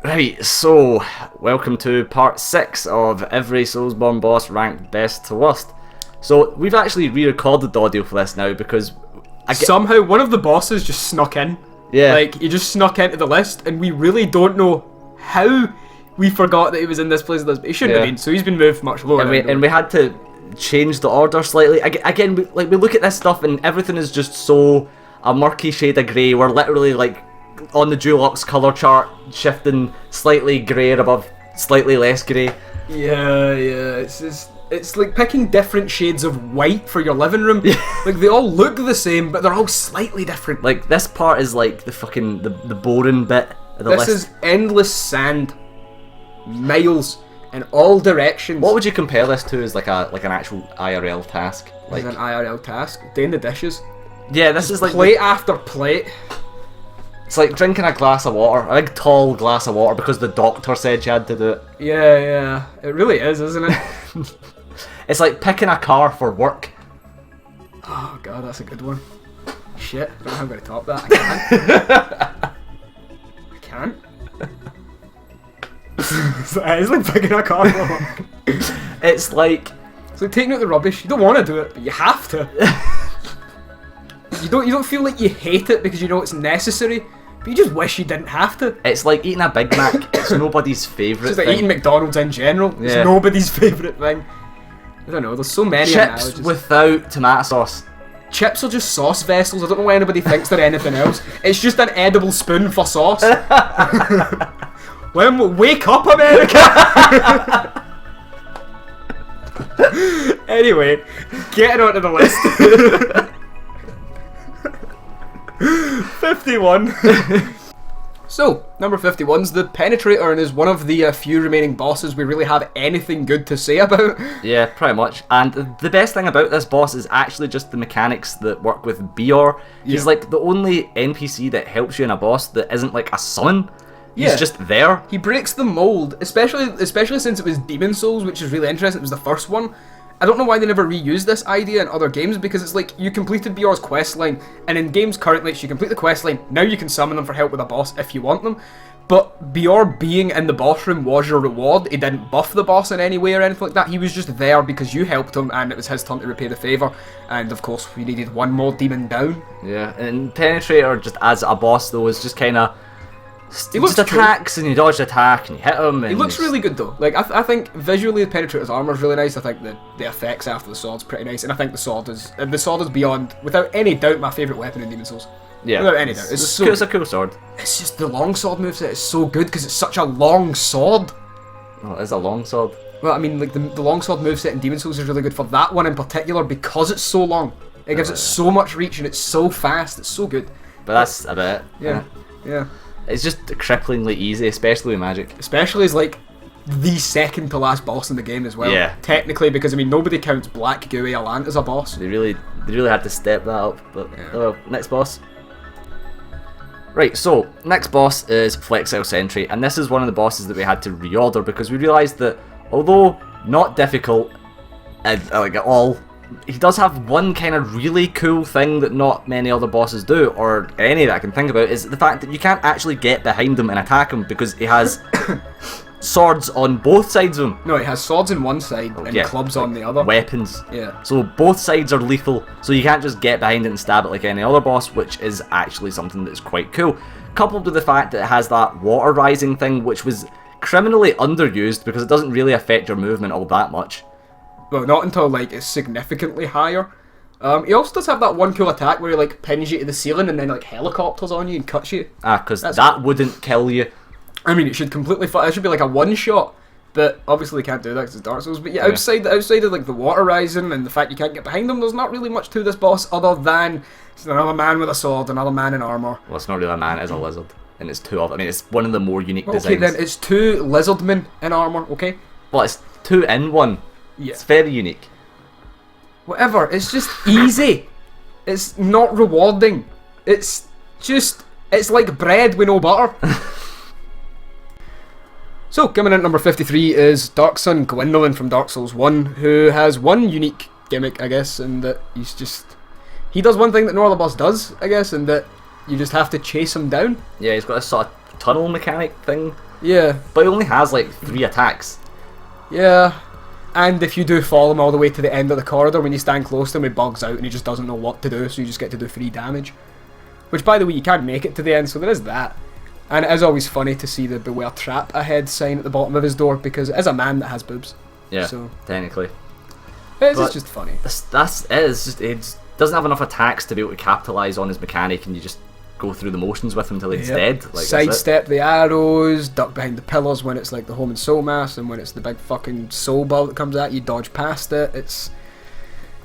Right, so welcome to part 6 of every Soulsborne boss ranked best to worst. So we've actually re-recorded the audio for this now because somehow one of the bosses just snuck in. Yeah. Like, he just snuck into the list and we really don't know how we forgot that he was in this place. He shouldn't have been, so he's been moved much lower. And we had to change the order slightly. Again, we look at this stuff and everything is just so a murky shade of grey. We're literally like on the Dulux colour chart, shifting slightly greyer above slightly less grey. Yeah, it's like picking different shades of white for your living room. Like, they all look the same, but they're all slightly different. Like, this part is like the fucking the boring bit of the list. This is endless sand, miles in all directions. What would you compare this to as like an actual IRL task? Like an IRL task, doing the dishes. Yeah, this is like plate after plate. It's like drinking a glass of water, a big tall glass of water, because the doctor said you had to do it. Yeah, it really is, isn't it? It's like picking a car for work. Oh god, that's a good one. Shit, I don't know how I'm going to top that. I can't. It's like picking a car for work. It's like taking out the rubbish. You don't want to do it, but you have to. You don't feel like you hate it because you know it's necessary, but you just wish you didn't have to. It's like eating a Big Mac. It's nobody's favourite It's just like thing. eating McDonald's in general. Yeah. It's nobody's favourite thing. I don't know, there's so many Chips analogies. without tomato sauce. Chips are just sauce vessels. I don't know why anybody thinks they're anything else. It's just an edible spoon for sauce. Wake up, America! Anyway, getting onto the list. 51. So, number 51's the Penetrator, and is one of the few remaining bosses we really have anything good to say about. Yeah, pretty much. And the best thing about this boss is actually just the mechanics that work with Bior. He's like the only NPC that helps you in a boss that isn't like a summon. He's just there. He breaks the mold, especially since it was Demon Souls, which is really interesting. It was the first one. I don't know why they never reused this idea in other games, because it's like you completed Bior's questline, and in games currently, you complete the questline, now you can summon them for help with a boss if you want them. But Bior being in the boss room was your reward. He didn't buff the boss in any way or anything like that. He was just there because you helped him, and it was his turn to repay the favour. And of course, we needed one more demon down. Yeah, and Penetrator just as a boss though is just kind of. He just attacks and you dodge the attack and you hit him. And he looks really good though. Like I think visually the Penetrator's armor is really nice. I think the effects after the sword's pretty nice, and I think the sword is beyond, without any doubt, my favourite weapon in Demon Souls. Yeah, without any doubt. It's a cool sword. It's just the long sword moveset is so good because it's such a long sword. Oh, it is a long sword. Well, I mean, like the long sword moveset in Demon Souls is really good for that one in particular because it's so long. It gives it so much reach and it's so fast. It's so good. But that's about it. Yeah. It's just cripplingly easy, especially with magic. Especially as like the second to last boss in the game as well. Yeah. Technically, because I mean nobody counts Black Gooey Alant as a boss. They really had to step that up. But well, next boss. Right, so next boss is Flexile Sentry, and this is one of the bosses that we had to reorder because we realised that although not difficult like at all, he does have one kind of really cool thing that not many other bosses do, or any that I can think about, is the fact that you can't actually get behind him and attack him because he has swords on both sides of him. No, he has swords on one side and clubs on the other. Weapons. Yeah. So both sides are lethal, so you can't just get behind it and stab it like any other boss, which is actually something that's quite cool. Coupled with the fact that it has that water rising thing, which was criminally underused because it doesn't really affect your movement all that much. Well, not until like it's significantly higher. He also does have that one cool attack where he like pins you to the ceiling and then like helicopters on you and cuts you. Because that wouldn't kill you. I mean, it should completely. It should be like a one shot, but obviously they can't do that because it's Dark Souls. But yeah, outside of like the water rising and the fact you can't get behind them, there's not really much to this boss other than it's another man with a sword, another man in armor. Well, it's not really a man; it's a lizard, and it's two of. I mean, it's one of the more unique designs. Okay, then it's two lizardmen in armor. Okay. Well, it's two in one. Yeah. It's very unique. Whatever, it's just easy. It's not rewarding. It's like bread with no butter. So, coming in at number 53 is Dark Sun Gwyndolin from Dark Souls 1, who has one unique gimmick, I guess, and that he does one thing that no other boss does, I guess, and that you just have to chase him down. Yeah, he's got this sort of tunnel mechanic thing. Yeah. But he only has like 3 attacks. Yeah. And if you do follow him all the way to the end of the corridor, when you stand close to him, he bugs out and he just doesn't know what to do, so you just get to do 3 damage. Which, by the way, you can't make it to the end, so there is that. And it is always funny to see the "Beware Trap Ahead" sign at the bottom of his door, because it is a man that has boobs. Yeah, so technically. It's just funny. It doesn't have enough attacks to be able to capitalise on his mechanic, and you just go through the motions with him until he's dead. Like, sidestep the arrows, duck behind the pillars when it's like the home and soul mass, and when it's the big fucking soul ball that comes at you, dodge past it. It's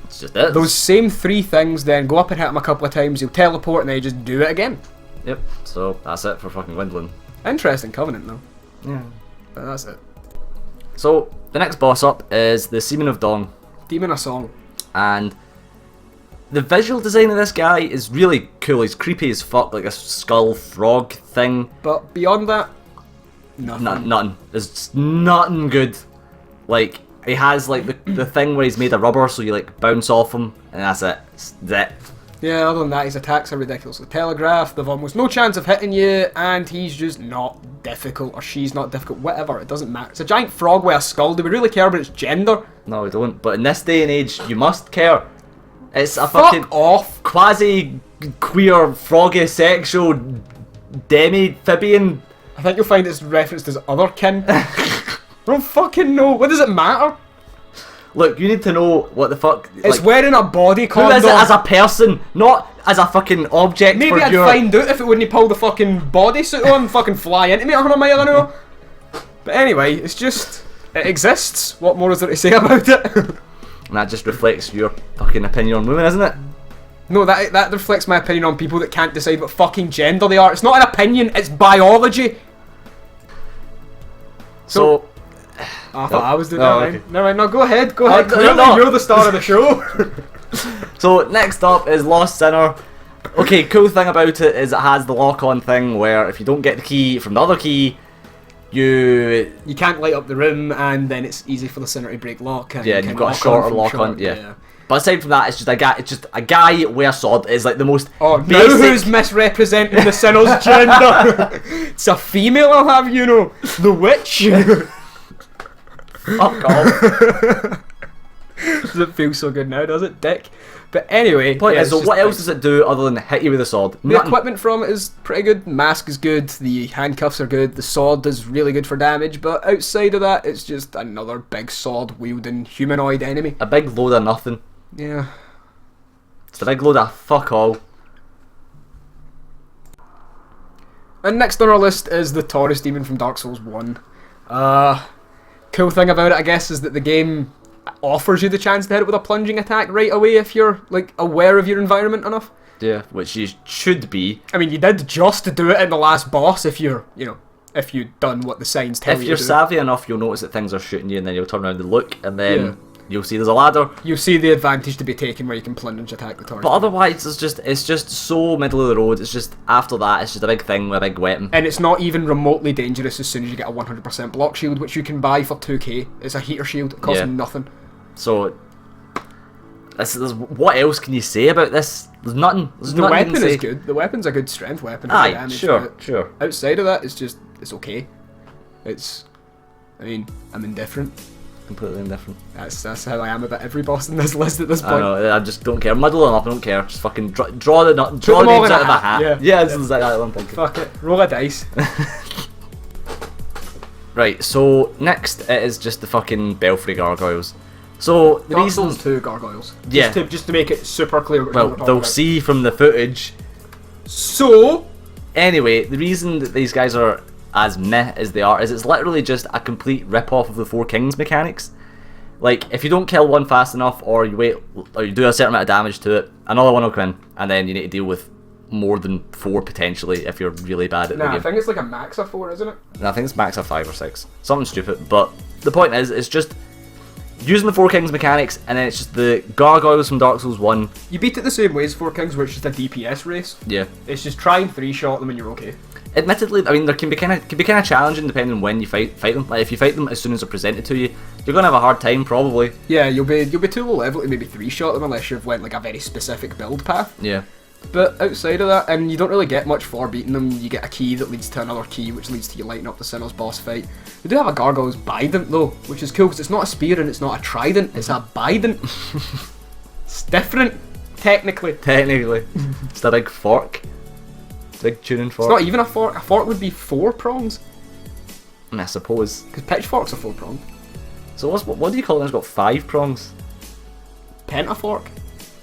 just it. Those same 3 things, then go up and hit him a couple of times, he'll teleport, and then you just do it again. Yep, so that's it for fucking Gwyndolin. Interesting covenant though. Yeah. But that's it. So, the next boss up is the Seaman of Dawn. Demon of Song. And the visual design of this guy is really cool. He's creepy as fuck, like a skull frog thing. But beyond that, nothing. Nothing. There's nothing good. Like, he has like the thing where he's made of rubber, so you like bounce off him, and that's it. That's it. Yeah, other than that, his attacks are ridiculously telegraphed, they've almost no chance of hitting you, and he's just not difficult, or she's not difficult, whatever, it doesn't matter. It's a giant frog with a skull. Do we really care about its gender? No, we don't. But in this day and age, you must care. It's a Fuck fucking off. quasi-queer, froggy-sexual, demi-phibian. I think you'll find it's referenced as otherkin. I don't fucking know. What does it matter? Look, you need to know what the fuck. It's like, wearing a body who condom. is it as a person, not as a fucking object. Maybe for I'd your... find out if it wouldn't pull the fucking bodysuit on and fucking fly into me 100 mile an hour. But anyway, it's just... it exists. What more is there to say about it? And that just reflects your fucking opinion on women, isn't it? No, that reflects my opinion on people that can't decide what fucking gender they are. It's not an opinion, it's biology. So I thought I was doing that. Okay. Never mind, no, go ahead. Clearly no. you're the star of the show. So next up is Lost Sinner. Okay, cool thing about it is it has the lock-on thing where if you don't get the key from the other key, you can't light up the room, and then it's easy for the sinner to break lock. And you've got a shorter lock-on. Yeah. But aside from that, it's just a guy with a sword. Is like the most. Oh, now who's misrepresenting the sinner's gender? It's a female, I'll have you know. The witch. Fuck off. Does it feel so good now, does it, dick? But anyway, Point is, so what else does it do other than hit you with a sword? The equipment from it is pretty good. Mask is good. The handcuffs are good. The sword is really good for damage. But outside of that, it's just another big sword wielding humanoid enemy. A big load of nothing. Yeah. It's a big load of fuck all. And next on our list is the Taurus demon from Dark Souls 1. Cool thing about it, I guess, is that the game offers you the chance to hit it with a plunging attack right away if you're like aware of your environment enough. Yeah, which you should be. I mean, you did just do it in the last boss if you're, if you've done what the signs tell you. If you're savvy enough, you'll notice that things are shooting you, and then you'll turn around and look, and then you'll see there's a ladder. You'll see the advantage to be taken where you can plunge attack the Taurus. But otherwise, it's just so middle of the road. It's just after that, it's just a big thing with a big weapon. And it's not even remotely dangerous as soon as you get a 100% block shield, which you can buy for 2k. It's a heater shield. It costs nothing. So, what else can you say about this? There's nothing. The weapon is good. The weapon's a good strength weapon. Aye, sure. Outside of that, it's okay. I'm indifferent. Completely indifferent. That's how I am about every boss in this list at this point. I know, I just don't care. Muddle them up, I don't care. Just fucking draw the names out of a hat. Yeah, it's exactly what I'm thinking. Fuck it. Roll a dice. Right, so next it is just the fucking Belfry gargoyles. So the Dark reason Souls 2 gargoyles. Yeah. Just to make it super clear. Well, they'll see from the footage. So anyway, the reason that these guys are as meh as they are is it's literally just a complete rip-off of the Four Kings mechanics. Like, if you don't kill one fast enough, or you wait, or you do a certain amount of damage to it, another one will come in, and then you need to deal with more than 4 potentially if you're really bad at the game. I think it's like a max of 4, isn't it? No, I think it's max of 5 or 6. Something stupid, but the point is, it's just using the Four Kings mechanics, and then it's just the gargoyles from Dark Souls 1. You beat it the same way as Four Kings, where it's just a DPS race. Yeah. It's just try and 3-shot them and you're okay. Admittedly, I mean, there can be kind of challenging depending on when you fight them. Like, if you fight them as soon as they're presented to you, you're gonna have a hard time probably. Yeah, you'll be too low level to maybe 3-shot them unless you've went like a very specific build path. Yeah. But outside of that, and you don't really get much for beating them, you get a key that leads to another key, which leads to you lighting up the Sentinels boss fight. We do have a Gargoyles Bident though, which is cool because it's not a spear and it's not a trident, it's a Bident. It's different, technically. Technically. It's a big fork. Big tuning fork. It's not even a fork. A fork would be 4 prongs. I suppose. Because pitchforks are 4 pronged. So what do you call it? It's got 5 prongs. Pentafork?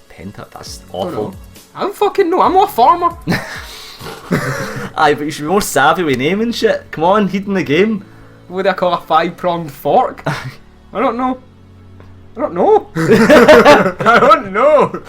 Penta? That's awful. I don't fucking know. I'm not a farmer. Aye, but you should be more savvy with naming shit. Come on, heed in the game. What do I call a 5-pronged fork? I don't know. I don't know. I don't know.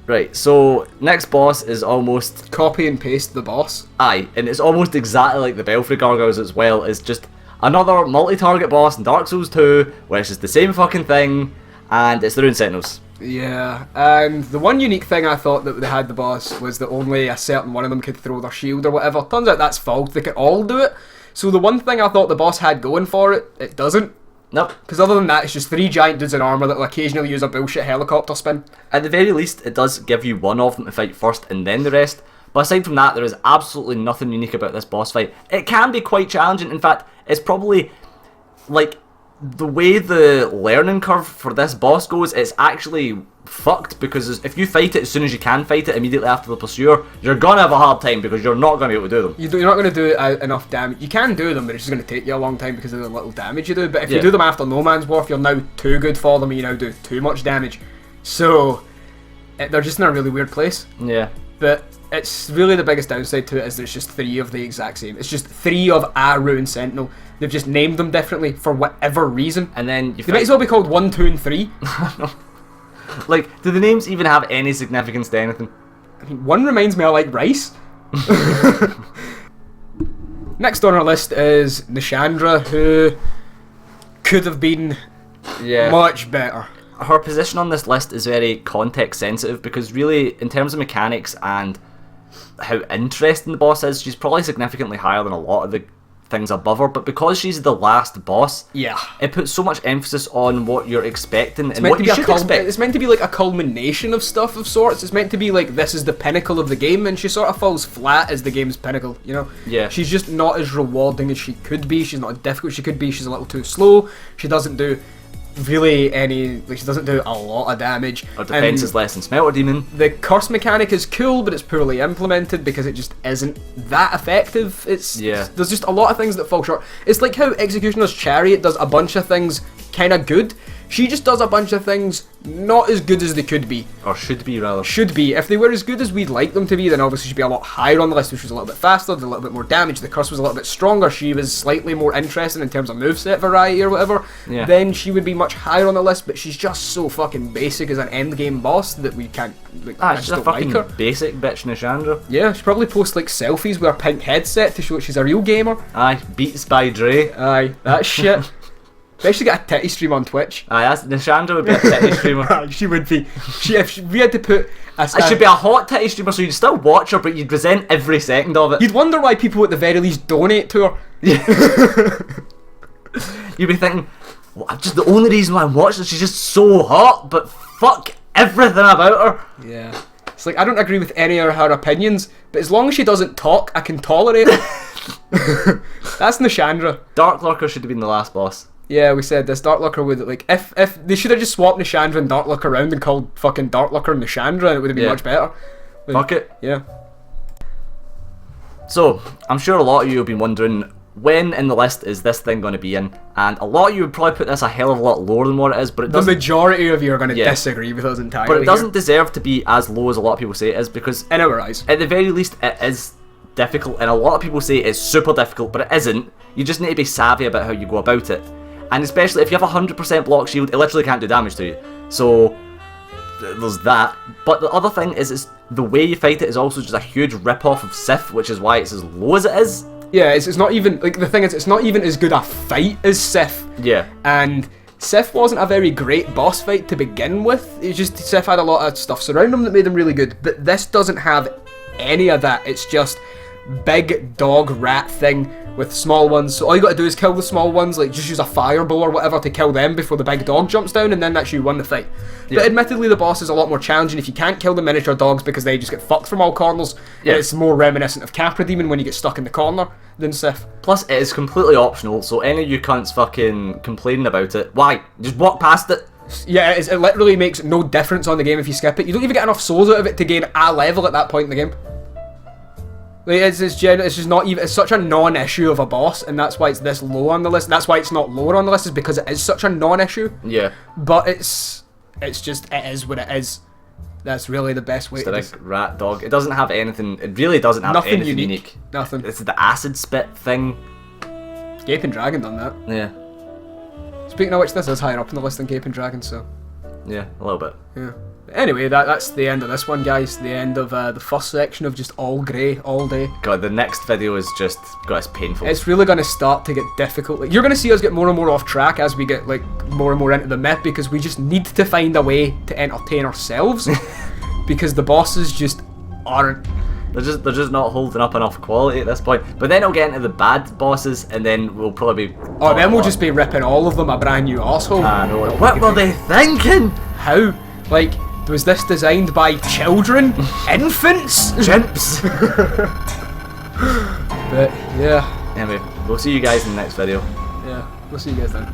Right, so next boss is almost... Copy and paste the boss. Aye, and it's almost exactly like the Belfry Gargoyles as well. It's just another multi-target boss in Dark Souls 2, where it's just the same fucking thing, and it's the Rune Sentinels. Yeah, and the one unique thing I thought that they had the boss was that only a certain one of them could throw their shield or whatever. Turns out that's false, they can all do it. So the one thing I thought the boss had going for it, it doesn't. Nope. Because other than that, it's just 3 giant dudes in armour that will occasionally use a bullshit helicopter spin. At the very least, it does give you one of them to fight first and then the rest. But aside from that, there is absolutely nothing unique about this boss fight. It can be quite challenging. In fact, it's probably, like, the way the learning curve for this boss goes, it's actually fucked, because if you fight it as soon as you can fight it immediately after the pursuer, you're gonna have a hard time because you're not gonna be able to do them. You're not going to do enough damage. You can do them, but it's just going to take you a long time because of the little damage you do. But if you do them after No Man's Wharf, you're now too good for them and you now do too much damage. So they're just in a really weird place. Yeah. But it's really the biggest downside to it is there's just 3 of the exact same. It's just 3 of a Rune Sentinel. They've just named them differently for whatever reason. And then they might as well be called 1, 2, and 3. Like, do the names even have any significance to anything? I mean, 1 reminds me I like rice. Next on our list is Nashandra, who could have been much better. Her position on this list is very context sensitive, because really, in terms of mechanics and how interesting the boss is, she's probably significantly higher than a lot of the things above her, but because she's the last boss, it puts so much emphasis on what you're expecting and what you should expect. It's meant to be like a culmination of stuff of sorts. It's meant to be like, this is the pinnacle of the game, and she sort of falls flat as the game's pinnacle, you know? Yeah. She's just not as rewarding as she could be. She's not as difficult as she could be. She's a little too slow. She doesn't do really any, like, she doesn't do a lot of damage. Her defense is less than Smelter Demon. The curse mechanic is cool, but it's poorly implemented because it just isn't that effective. There's just a lot of things that fall short. It's like how Executioner's Chariot does a bunch of things kind of good. She just does a bunch of things not as good as they could be. Or should be, rather. Should be. If they were as good as we'd like them to be, then obviously she'd be a lot higher on the list, which was a little bit faster, did a little bit more damage, the curse was a little bit stronger, she was slightly more interesting in terms of moveset variety or whatever, then she would be much higher on the list, but she's just so fucking basic as an endgame boss that we can't, like, I just she's a don't fucking like her. basic bitch, Nashandra. Yeah, she probably posts like selfies with her pink headset to show that she's a real gamer. Aye, Beats by Dre. Aye, that shit. They should get a titty stream on Twitch. Aye, Nashandra would be a titty streamer. She would be. If we had to put it should be a hot titty streamer, so you'd still watch her, but you'd resent every second of it. You'd wonder why people at the very least donate to her. You'd be thinking, well, just the only reason why I'm watching is she's just so hot, but fuck everything about her. Yeah. It's like, I don't agree with any of her opinions, but as long as she doesn't talk, I can tolerate it. That's Nashandra. Dark Lurker should have been the last boss. Yeah, we said this. Dark Lurker would, like, if they should have just swapped Nashandra and Dark Lurker around and called fucking Dark Lurker Nashandra, and it would have been much better. But, fuck it. Yeah. So, I'm sure a lot of you have been wondering, when in the list is this thing going to be in? And a lot of you would probably put this a hell of a lot lower than what it is, but it doesn't. The majority of you are going to disagree with us entirely. But it doesn't deserve to be as low as a lot of people say it is, because in our eyes, at the very least, it is difficult, and a lot of people say it's super difficult, but it isn't. You just need to be savvy about how you go about it. And especially if you have a 100% block shield, it literally can't do damage to you. So there's that. But the other thing is the way you fight it is also just a huge rip-off of Sith, which is why it's as low as it is. Yeah, it's not even, like, the thing is, it's not even as good a fight as Sith. Yeah. And Sith wasn't a very great boss fight to begin with. It's just Sith had a lot of stuff surrounding him that made him really good. But this doesn't have any of that. It's just big dog rat thing with small ones. So all you got to do is kill the small ones, like just use a fireball or whatever to kill them before the big dog jumps down, and then that's you won the fight. Yeah. But admittedly, the boss is a lot more challenging if you can't kill the miniature dogs because they just get fucked from all corners. Yeah. It's more reminiscent of Capra Demon when you get stuck in the corner than Sif. Plus, it is completely optional, so any of you cunts fucking complaining about it, why? Just walk past it. Yeah, it literally makes no difference on the game if you skip it. You don't even get enough souls out of it to gain a level at that point in the game. Like, it's just not even. It's such a non-issue of a boss, and that's why it's this low on the list. That's why it's not lower on the list, is because it is such a non-issue. Yeah. But it is what it is. That's really the best way. It's a big rat dog. It doesn't have anything. It really doesn't have Nothing anything unique. unique. Nothing. It's the acid spit thing. Gaping Dragon done that. Yeah. Speaking of which, this is higher up in the list than Gaping Dragon, so. Yeah, a little bit. Yeah. Anyway, that's the end of this one, guys. The end of the first section of just all grey all day. God, the next video is just, God, it's painful. It's really going to start to get difficult. Like, you're going to see us get more and more off track as we get like more and more into the myth, because we just need to find a way to entertain ourselves because the bosses just aren't. They're just not holding up enough quality at this point. But then we'll get into the bad bosses, and then we'll probably be... Oh, then we'll just be ripping all of them a brand new arsehole. I know. What were they thinking? How? Like, was this designed by children? Infants? Chimps. But, yeah. Anyway, we'll see you guys in the next video. Yeah, we'll see you guys then.